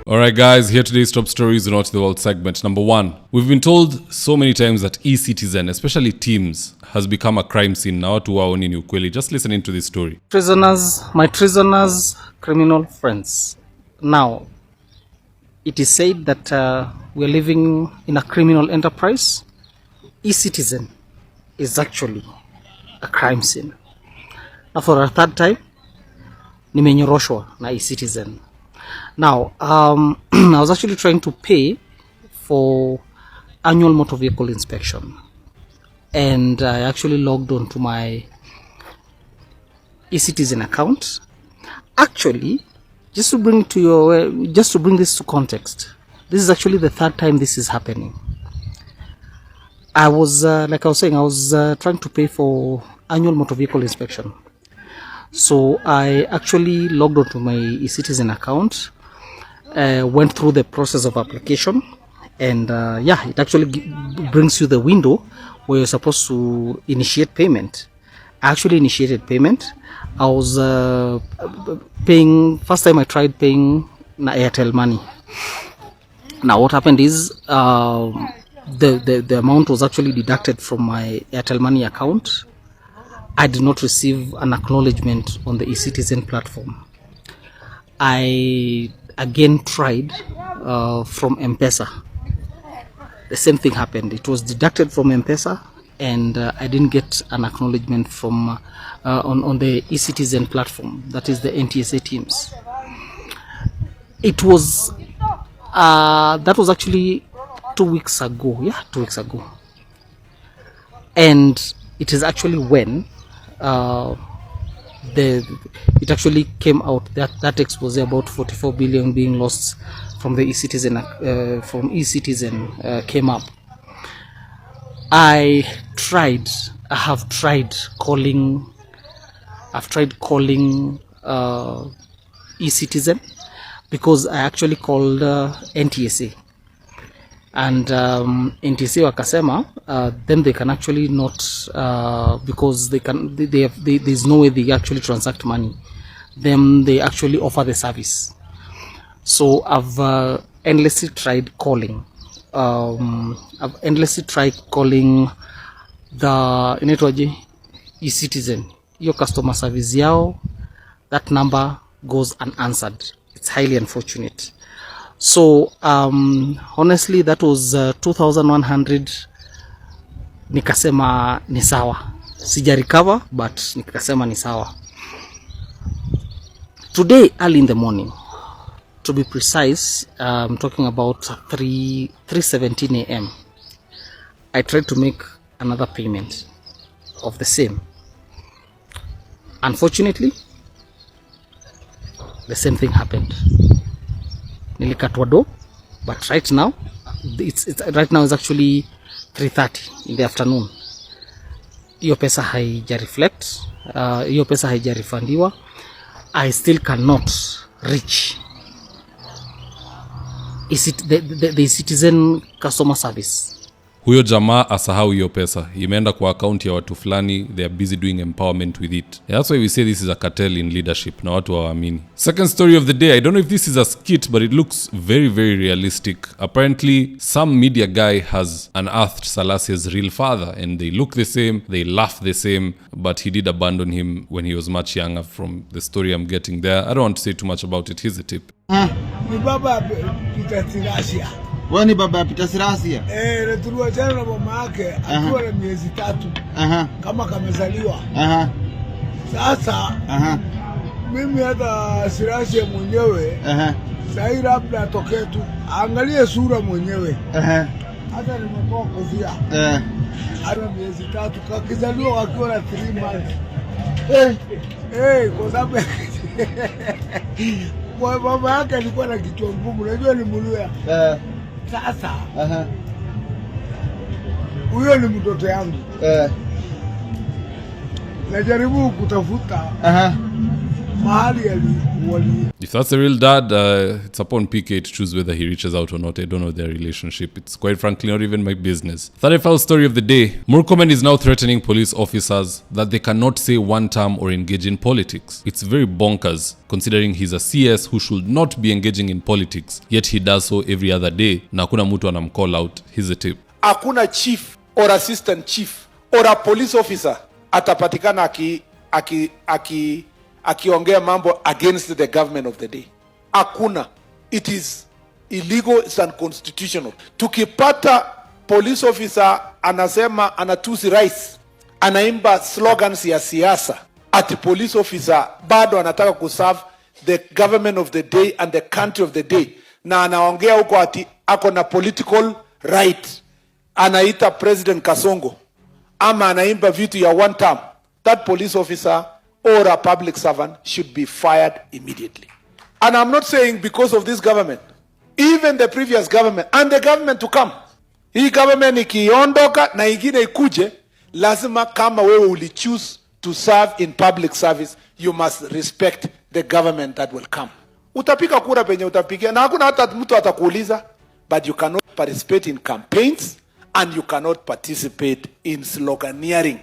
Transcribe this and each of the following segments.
Alright guys, here today's top stories in Watch the World segment. Number 1. We've been told so many times that Ecitizen, especially Teams, has become a crime scene. Now to our own in ukweli. Just listen into this story. My prisoners, criminal friends. Now, it is said that we're living in a criminal enterprise. Ecitizen is actually a crime scene. Now for a third time, nimenyoroshwa na Ecitizen. Now, I was actually trying to pay for annual motor vehicle inspection, and I actually logged on to my Ecitizen account. Actually, just to bring this to context, this is actually the third time this is happening. I was like I was saying, I was trying to pay for annual motor vehicle inspection. So I actually logged onto my Ecitizen account, went through the process of application, and it actually brings you the window where you're supposed to initiate payment. I actually initiated payment. I was paying, first time I tried paying na Airtel money. Now what happened is the amount was actually deducted from my Airtel money account. I did not receive an acknowledgement on the Ecitizen platform. I again tried from MPESA. The same thing happened. It was deducted from MPESA, and I didn't get an acknowledgement from on the Ecitizen platform, that is the NTSA Teams. It was that was actually 2 weeks ago. Yeah, 2 weeks ago. And it is actually when it actually came out that expose about 44 billion being lost from the Ecitizen came up. I've tried calling Ecitizen, because I actually called NTSA, and NTSA wakasema then they can actually not because there's no way they actually transact money. Then they actually offer the service. So I've endlessly tried calling. The inaitwaje Ecitizen, your customer service yao. That number goes unanswered. It's highly unfortunate. So honestly, that was 2,100. Nikasema ni sawa, sija recover, but nikasema ni sawa. Today early in the morning, to be precise, I'm talking about 3:17 a.m. I tried to make another payment of the same. Unfortunately, the same thing happened. Nilikatwa do, but right now it's actually 3:30 in the afternoon. Hiyo pesa haija reflect, hiyo pesa haija refundiwa. I still cannot reach the Ecitizen customer service. Huyo jamaa asahau hiyo pesa. Imeenda kwa account ya watu fulani. They are busy doing empowerment with it. That's why we say this is a cartel in leadership. Na watu hawaamini. Second story of the day. I don't know if this is a skit, but it looks very, very realistic. Apparently, some media guy has unearthed Salassia's real father, and they look the same, they laugh the same, but he did abandon him when he was much younger, from the story I'm getting there. I don't want to say too much about it. Here's the tip. Ni baba Peter. Wani baba Peter Sirasia? Tuliwachana na mama yake akiwa na miezi 3. Kama kamezaliwa. Sasa mimi hata Sirasia mwenyewe sasa labda atokee tu angalie sura mwenyewe. Hata nimetoa kofia. Ana miezi 3 kakizaliwa akiwa na 3 months. Kwa sababu kwa baba yake alikuwa na kichwa ngumu, unajua ni Muluya. Sasa huyo ni mtoto yangu. Najaribu kutafuta mahali wali. If that's the real dad, it's upon PK to choose whether he reaches out or not. I don't know their relationship. It's quite frankly not even my business. 35th story of the day. Murkomen is now threatening police officers that they cannot say one term or engage in politics. It's very bonkers, considering he's a CS who should not be engaging in politics, yet he does so every other day. Na hakuna mtu anamcall out. Here's a tip. Hakuna chief or assistant chief or a police officer atapatikana akiongea mambo against the government of the day. Hakuna. It is illegal, it's unconstitutional. Tukipata police officer anasema anatusi rais, anaimba slogans ya siasa, ati police officer bado anataka kuserve the government of the day and the country of the day, na anaongea huko ati ako na political right, anaita President Kasongo, ama anaimba vitu ya one term, that police officer or a public servant should be fired immediately. And I'm not saying because of this government, even the previous government and the government to come. Hii government ikiondoka na ingine ikuje, lazima kama wewe uli choose to serve in public service, you must respect the government that will come. Utapika kura penye utapikia na hakuna hata mtu atakuuliza, but you cannot participate in campaigns and you cannot participate in sloganeering.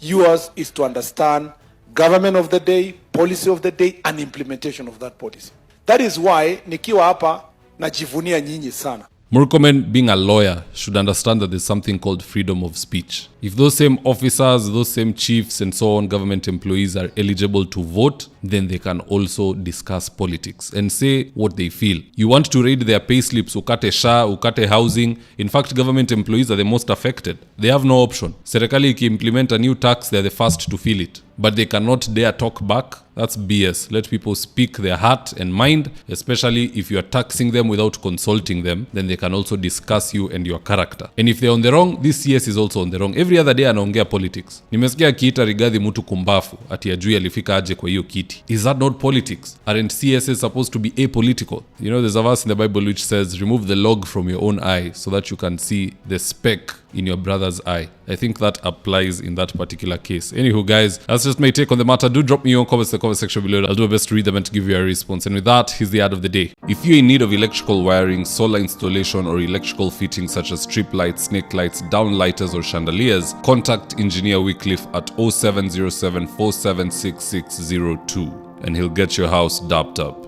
Yours is to understand government of the day, policy of the day, and implementation of that policy. That is why nikiwa hapa najivunia nyinyi sana. Murkomen, being a lawyer, should understand that there's something called freedom of speech. If those same officers, those same chiefs and so on, government employees are eligible to vote, then they can also discuss politics and say what they feel. You want to raid their payslips, ukate SHA, ukate housing. In fact, government employees are the most affected. They have no option. Serikali iki-implement a new tax, they're the first to feel it. But they cannot dare talk back. That's BS. Let people speak their heart and mind, especially if you are taxing them without consulting them, then they can also discuss you and your character. And if they're on the wrong, this CS is also on the wrong. Every other day anaongea politics. Nimesikia akiita Rigathi mtu kumbafu, ati ajui alifika aje kwa hiyo kiti. Is that not politics? Aren't CSs supposed to be apolitical? You know, there's a verse in the Bible which says, remove the log from your own eye so that you can see the speck in your brother's eye. I think that applies in that particular case. Anywho, guys, that's just my take on the matter. Do drop me your comments in the comment section below. I'll do my best to read them and to give you a response. And with that, here's the ad of the day. If you're in need of electrical wiring, solar installation, or electrical fittings such as strip lights, snake lights, downlighters, or chandeliers, contact Engineer Wycliffe at 0707 476602 and he'll get your house dapped up.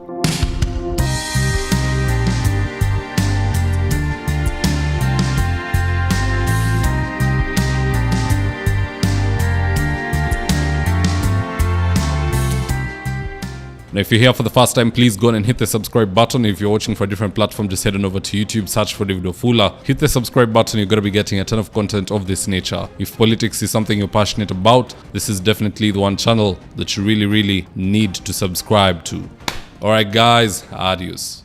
Now, if you're here for the first time, please go on and hit the subscribe button. If you're watching for a different platform, just head on over to YouTube, search for David Wafula. Hit the subscribe button. You're going to be getting a ton of content of this nature. If politics is something you're passionate about, this is definitely the one channel that you really, really need to subscribe to. All right, guys, adios.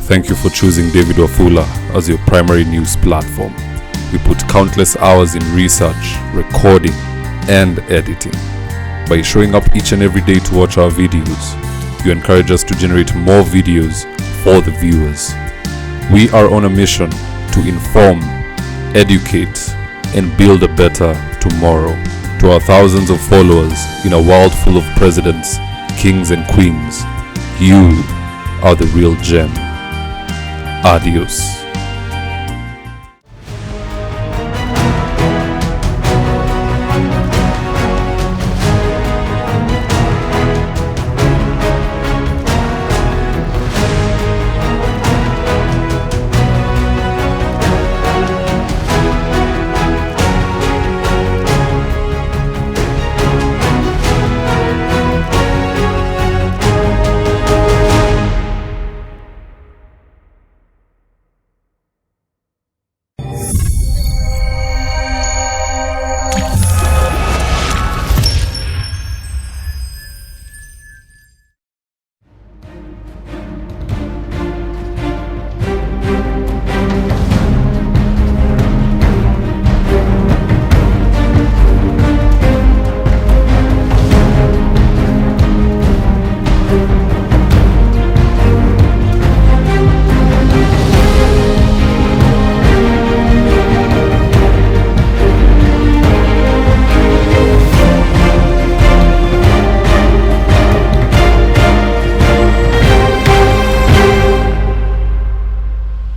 Thank you for choosing David Wafula as your primary news platform. We put countless hours in research, recording, and editing. By showing up each and every day to watch our videos, you encourage us to generate more videos for the viewers. We are on a mission to inform, educate, and build a better tomorrow. To our thousands of followers in a world full of presidents, kings, and queens, you are the real gem. Adios.